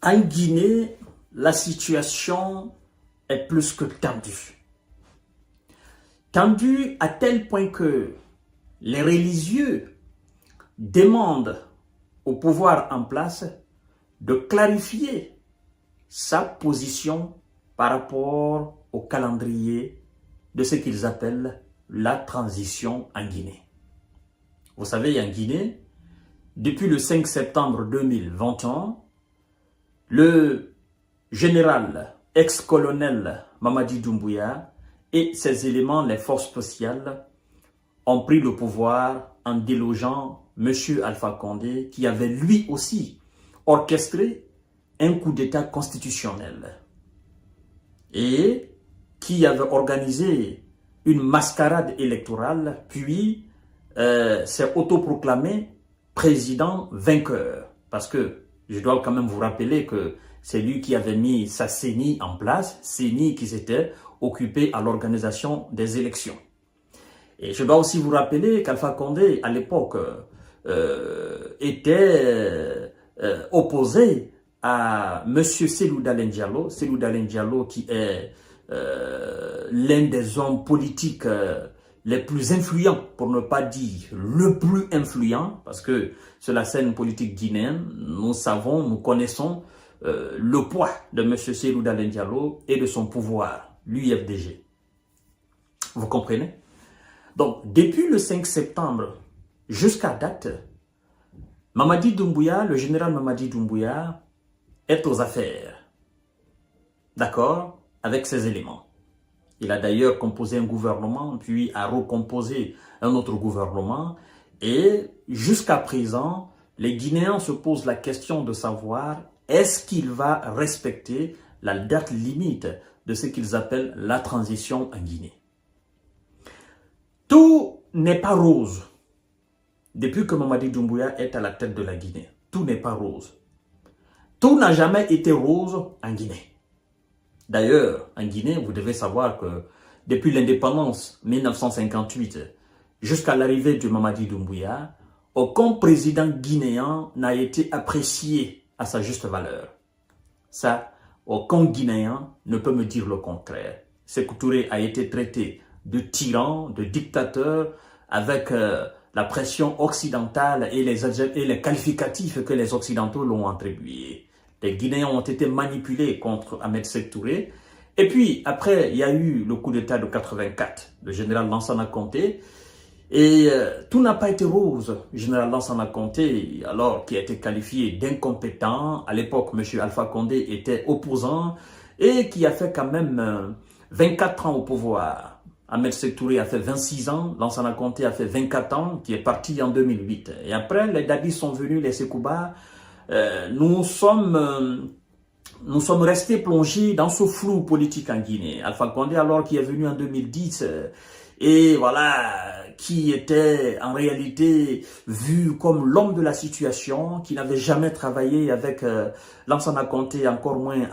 En Guinée, la situation est plus que tendue. Tendue à tel point que les religieux demandent au pouvoir en place de clarifier sa position par rapport au calendrier de ce qu'ils appellent la transition en Guinée. Vous savez, en Guinée, depuis le 5 septembre 2021, le général ex-colonel Mamadi Doumbouya et ses éléments, les forces spéciales, ont pris le pouvoir en délogeant M. Alpha Condé, qui avait lui aussi orchestré un coup d'État constitutionnel et qui avait organisé une mascarade électorale, puis s'est autoproclamé président vainqueur. Parce que je dois quand même vous rappeler que c'est lui qui avait mis sa CENI en place, CENI qui s'était occupé à l'organisation des élections. Et je dois aussi vous rappeler qu'Alpha Condé, à l'époque, était opposé à M. Cellou Dalein Diallo qui est l'un des hommes politiques les plus influents, pour ne pas dire le plus influent, parce que sur la scène politique guinéenne, nous savons, nous connaissons le poids de M. Cellou Dalein Diallo et de son pouvoir, l'UFDG. Vous comprenez? Donc, depuis le 5 septembre jusqu'à date, Mamadi Doumbouya, le général Mamadi Doumbouya, est aux affaires. D'accord? Avec ses éléments. Il a d'ailleurs composé un gouvernement, puis a recomposé un autre gouvernement. Et jusqu'à présent, les Guinéens se posent la question de savoir est-ce qu'il va respecter la date limite de ce qu'ils appellent la transition en Guinée. Tout n'est pas rose. Depuis que Mamadi Doumbouya est à la tête de la Guinée, tout n'est pas rose. Tout n'a jamais été rose en Guinée. D'ailleurs, en Guinée, vous devez savoir que depuis l'indépendance 1958 jusqu'à l'arrivée de Mamadi Doumbouya, aucun président guinéen n'a été apprécié à sa juste valeur. Ça, aucun Guinéen ne peut me dire le contraire. Sékou Touré a été traité de tyran, de dictateur, avec la pression occidentale et les qualificatifs que les Occidentaux l'ont attribués. Les Guinéens ont été manipulés contre Ahmed Sékou Touré. Et puis, après, il y a eu le coup d'État de 84, le général Lansana Conté. Et tout n'a pas été rose. Le général Lansana Conté, alors qui a été qualifié d'incompétent, à l'époque, M. Alpha Condé était opposant et qui a fait quand même 24 ans au pouvoir. Ahmed Sékou Touré a fait 26 ans, Lansana Conté a fait 24 ans, qui est parti en 2008. Et après, les Dadis sont venus, les Sekouba. Nous sommes restés plongés dans ce flou politique en Guinée. Alpha Condé, alors qui est venu en 2010, et voilà, qui était en réalité vu comme l'homme de la situation, qui n'avait jamais travaillé avec Lansana Conté, encore moins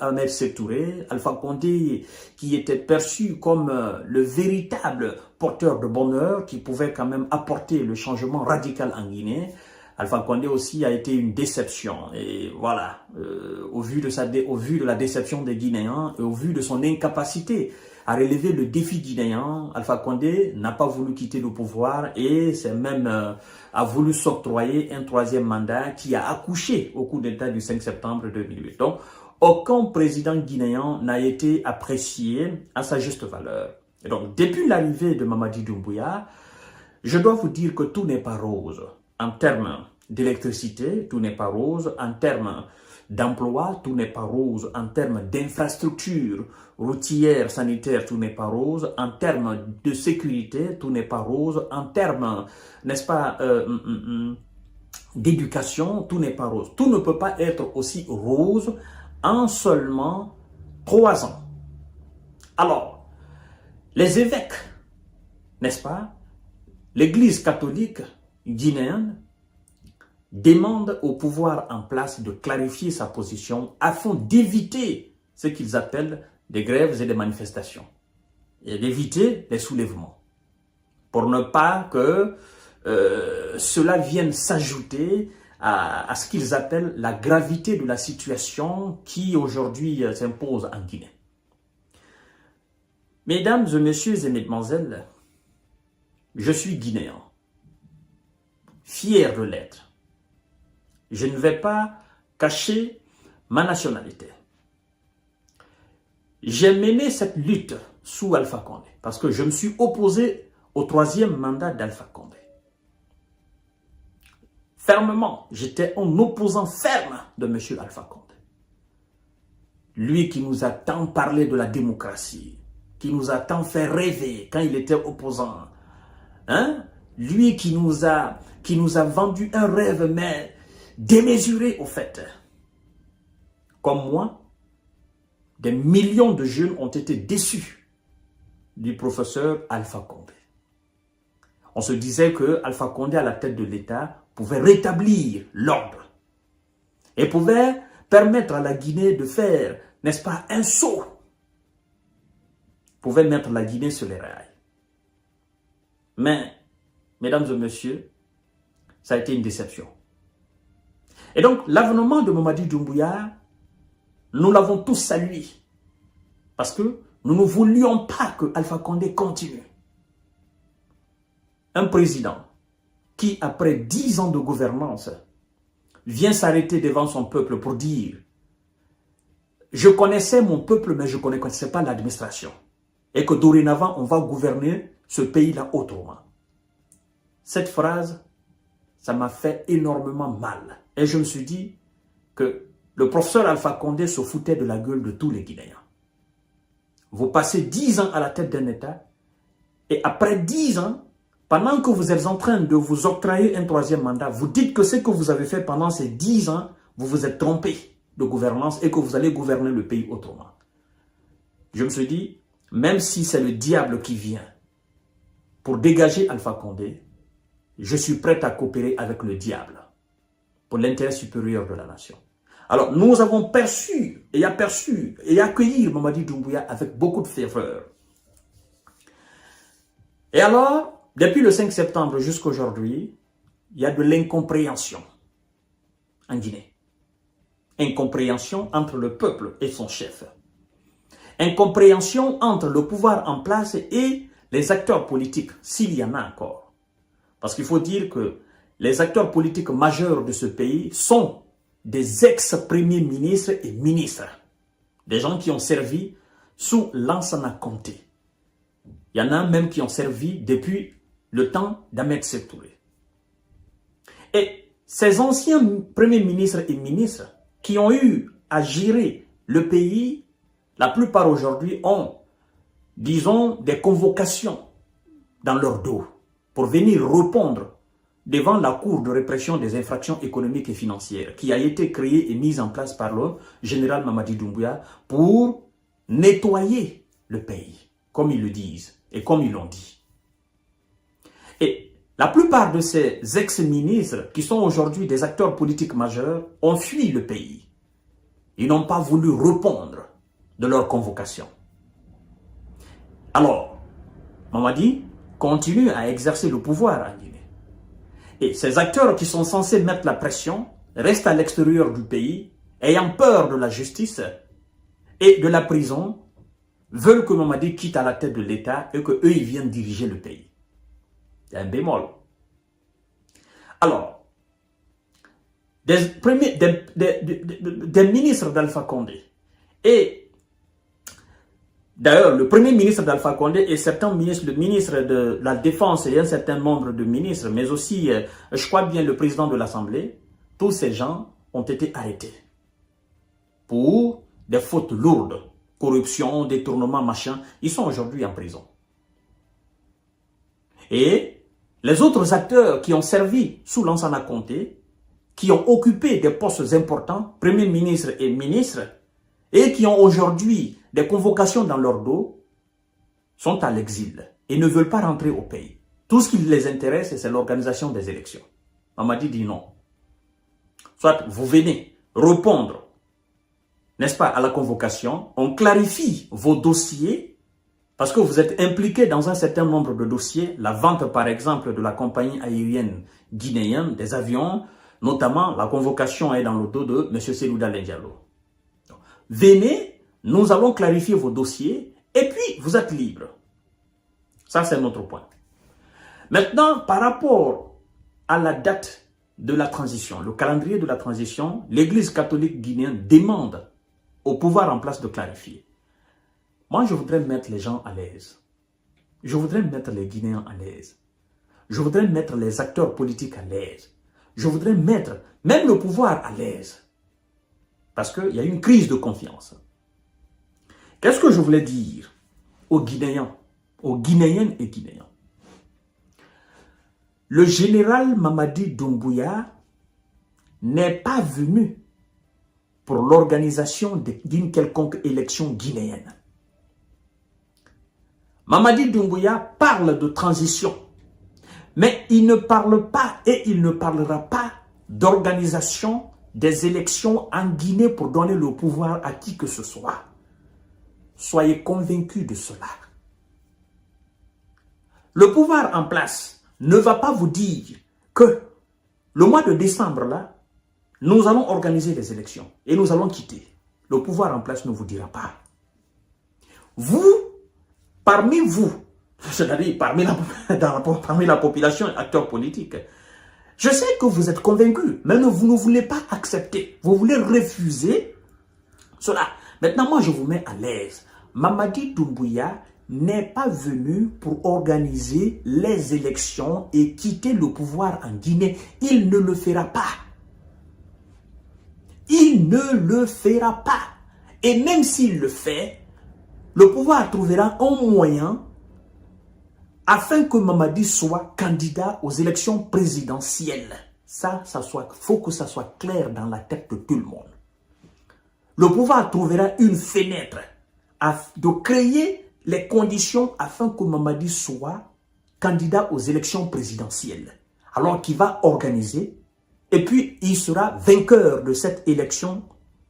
Ahmed Sékou Touré. Alpha Condé, qui était perçu comme le véritable porteur de bonheur, qui pouvait quand même apporter le changement radical en Guinée. Alpha Condé aussi a été une déception. Et voilà, au vu de la déception des Guinéens et au vu de son incapacité à relever le défi guinéen, Alpha Condé n'a pas voulu quitter le pouvoir et c'est même a voulu s'octroyer un troisième mandat qui a accouché au coup d'État du 5 septembre 2008. Donc, aucun président guinéen n'a été apprécié à sa juste valeur. Et donc, depuis l'arrivée de Mamadi Doumbouya, je dois vous dire que tout n'est pas rose. En termes d'électricité, tout n'est pas rose. En termes d'emploi, tout n'est pas rose. En termes d'infrastructures routières, sanitaires, tout n'est pas rose. En termes de sécurité, tout n'est pas rose. En termes, n'est-ce pas, d'éducation, tout n'est pas rose. Tout ne peut pas être aussi rose en seulement 3 ans. Alors, les évêques, n'est-ce pas, l'Église catholique guinéenne demande au pouvoir en place de clarifier sa position afin d'éviter ce qu'ils appellent des grèves et des manifestations et d'éviter les soulèvements pour ne pas que cela vienne s'ajouter à ce qu'ils appellent la gravité de la situation qui aujourd'hui s'impose en Guinée. Mesdames et messieurs et mesdemoiselles, je suis guinéen, fier de l'être. Je ne vais pas cacher ma nationalité. J'ai mené cette lutte sous Alpha Condé parce que je me suis opposé au 3e mandat d'Alpha Condé. Fermement, j'étais un opposant ferme de M. Alpha Condé. Lui qui nous a tant parlé de la démocratie, qui nous a tant fait rêver quand il était opposant. Hein? Lui qui nous a vendu un rêve, mais démesuré au fait. Comme moi, des millions de jeunes ont été déçus du professeur Alpha Condé. On se disait que Alpha Condé à la tête de l'État pouvait rétablir l'ordre et pouvait permettre à la Guinée de faire, n'est-ce pas, un saut. Pouvait mettre la Guinée sur les rails. Mais, mesdames et messieurs, ça a été une déception. Et donc, l'avènement de Mamadi Doumbouya, nous l'avons tous salué. Parce que nous ne voulions pas que Alpha Condé continue. Un président qui, après 10 ans de gouvernance, vient s'arrêter devant son peuple pour dire « Je connaissais mon peuple, mais je ne connaissais pas l'administration. Et que dorénavant, on va gouverner ce pays-là autrement. » Cette phrase, ça m'a fait énormément mal. Et je me suis dit que le professeur Alpha Condé se foutait de la gueule de tous les Guinéens. Vous passez 10 ans à la tête d'un État et après 10 ans, pendant que vous êtes en train de vous octroyer un 3e mandat, vous dites que ce que vous avez fait pendant ces 10 ans, vous vous êtes trompé de gouvernance et que vous allez gouverner le pays autrement. Je me suis dit, même si c'est le diable qui vient pour dégager Alpha Condé, je suis prêt à coopérer avec le diable pour l'intérêt supérieur de la nation. Alors, nous avons perçu et accueilli Mamadi Doumbouya avec beaucoup de ferveur. Et alors, depuis le 5 septembre jusqu'à aujourd'hui, il y a de l'incompréhension en Guinée. Incompréhension entre le peuple et son chef. Incompréhension entre le pouvoir en place et les acteurs politiques, s'il y en a encore. Parce qu'il faut dire que les acteurs politiques majeurs de ce pays sont des ex-premiers ministres et ministres. Des gens qui ont servi sous Lansana Conté. Il y en a même qui ont servi depuis le temps d'Ahmed Sékou Touré. Et ces anciens premiers ministres et ministres qui ont eu à gérer le pays, la plupart aujourd'hui ont, disons, des convocations dans leur dos pour venir répondre devant la Cour de répression des infractions économiques et financières qui a été créée et mise en place par le général Mamadi Doumbouya pour nettoyer le pays, comme ils le disent et comme ils l'ont dit. Et la plupart de ces ex-ministres qui sont aujourd'hui des acteurs politiques majeurs ont fui le pays. Ils n'ont pas voulu répondre de leur convocation. Alors, Mamadi continue à exercer le pouvoir en Guinée. Et ces acteurs qui sont censés mettre la pression restent à l'extérieur du pays, ayant peur de la justice et de la prison, veulent que Mamadi quitte à la tête de l'État et qu'eux, ils viennent diriger le pays. Il y a un bémol. Alors, des ministres d'Alpha Condé et d'ailleurs, le premier ministre d'Alpha Condé et certains ministres, le ministre de la Défense et un certain nombre de ministres, mais aussi, je crois bien, le président de l'Assemblée, tous ces gens ont été arrêtés pour des fautes lourdes, corruption, détournement, machin. Ils sont aujourd'hui en prison. Et les autres acteurs qui ont servi sous Lansana Conté, qui ont occupé des postes importants, premier ministre et ministre, et qui ont aujourd'hui des convocations dans leur dos, sont à l'exil et ne veulent pas rentrer au pays. Tout ce qui les intéresse, c'est l'organisation des élections. Mamadi dit non. Soit vous venez répondre, n'est-ce pas, à la convocation, on clarifie vos dossiers, parce que vous êtes impliqués dans un certain nombre de dossiers, la vente par exemple de la compagnie aérienne guinéenne, des avions, Notamment, la convocation est dans le dos de M. Selouda Diallo. Venez, nous allons clarifier vos dossiers et puis vous êtes libre. Ça, c'est notre point. Maintenant, par rapport à la date de la transition, le calendrier de la transition, l'Église catholique guinéenne demande au pouvoir en place de clarifier. Moi, je voudrais mettre les gens à l'aise. Je voudrais mettre les Guinéens à l'aise. Je voudrais mettre les acteurs politiques à l'aise. Je voudrais mettre même le pouvoir à l'aise. Parce qu'il y a une crise de confiance. Qu'est-ce que je voulais dire aux Guinéens, aux Guinéennes et Guinéens? Le général Mamadi Doumbouya n'est pas venu pour l'organisation d'une quelconque élection guinéenne. Mamadi Doumbouya parle de transition, mais il ne parle pas et il ne parlera pas d'organisation des élections en Guinée pour donner le pouvoir à qui que ce soit. Soyez convaincus de cela. Le pouvoir en place ne va pas vous dire que le mois de décembre, là, nous allons organiser les élections et nous allons quitter. Le pouvoir en place ne vous dira pas. Parmi vous, c'est-à-dire parmi la population et acteurs politiques, je sais que vous êtes convaincus, mais vous ne voulez pas accepter. Vous voulez refuser cela. Maintenant, moi, je vous mets à l'aise. Mamadi Doumbouya n'est pas venu pour organiser les élections et quitter le pouvoir en Guinée. Il ne le fera pas. Il ne le fera pas. Et même s'il le fait, le pouvoir trouvera un moyen afin que Mamadi soit candidat aux élections présidentielles. Faut que ça soit clair dans la tête de tout le monde. Le pouvoir trouvera une fenêtre de créer les conditions afin que Mamadi soit candidat aux élections présidentielles. Alors qu'il va organiser et puis il sera vainqueur de cette élection,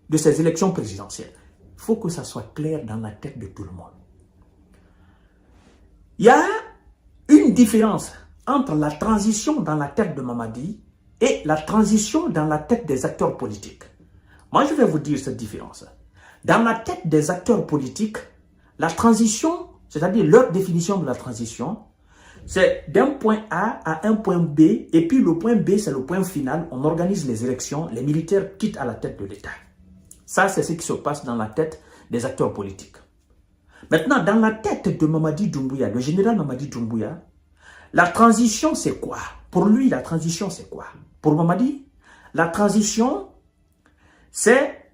de ces élections présidentielles. Il faut que ça soit clair dans la tête de tout le monde. Il y a une différence entre la transition dans la tête de Mamadi et la transition dans la tête des acteurs politiques. Moi, je vais vous dire cette différence. Dans la tête des acteurs politiques, la transition, c'est-à-dire leur définition de la transition, c'est d'un point A à un point B, et puis le point B, c'est le point final. On organise les élections, les militaires quittent à la tête de l'État. Ça, c'est ce qui se passe dans la tête des acteurs politiques. Maintenant, dans la tête de Mamadi Doumbouya, le général Mamadi Doumbouya, la transition, c'est quoi? Pour lui, la transition, c'est quoi? Pour Mamadi, la transition, c'est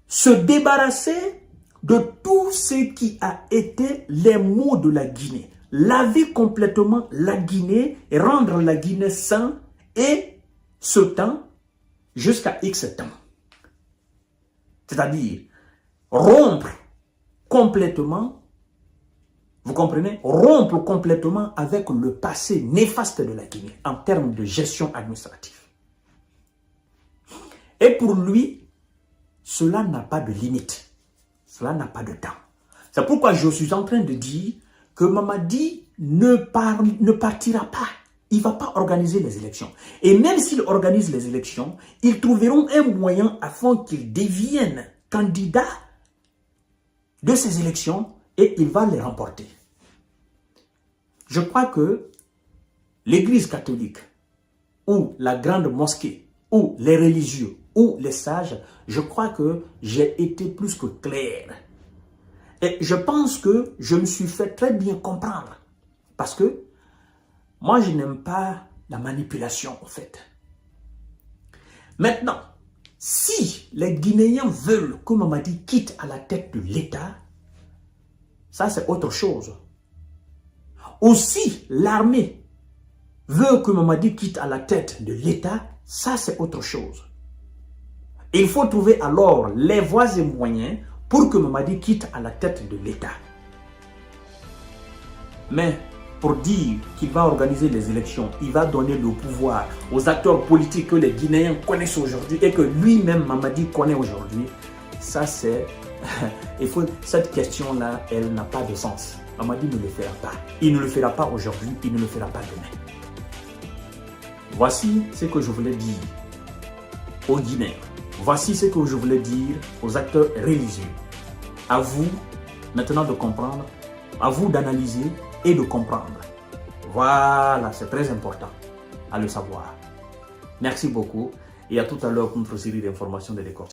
se débarrasser de tout ce qui a été les maux de la Guinée. Laver complètement la Guinée et rendre la Guinée saine et ce temps jusqu'à X temps. C'est-à-dire rompre complètement, vous comprenez, rompre complètement avec le passé néfaste de la Guinée en termes de gestion administrative. Et pour lui, cela n'a pas de limite, cela n'a pas de temps. C'est pourquoi je suis en train de dire que Mamadi ne partira pas. Il ne va pas organiser les élections. Et même s'il organise les élections, ils trouveront un moyen afin qu'il devienne candidat de ces élections et il va les remporter. Je crois que l'Église catholique ou la grande mosquée ou les religieux ou les sages, je crois que j'ai été plus que clair. Et je pense que je me suis fait très bien comprendre. Parce que moi, je n'aime pas la manipulation, en fait. Maintenant, si les Guinéens veulent que Mamadi quitte à la tête de l'État, ça c'est autre chose. Ou si l'armée veut que Mamadi quitte à la tête de l'État, ça c'est autre chose. Il faut trouver alors les voies et moyens pour que Mamadi quitte à la tête de l'État. Mais pour dire qu'il va organiser les élections, il va donner le pouvoir aux acteurs politiques que les Guinéens connaissent aujourd'hui et que lui-même, Mamadi, connaît aujourd'hui, ça c'est... Cette question-là, elle n'a pas de sens. Mamadi ne le fera pas. Il ne le fera pas aujourd'hui, il ne le fera pas demain. Voici ce que je voulais dire aux Guinéens. Voici ce que je voulais dire aux acteurs religieux. À vous maintenant de comprendre, à vous d'analyser et de comprendre. Voilà, c'est très important à le savoir. Merci beaucoup et à tout à l'heure pour notre série d'informations de l'école.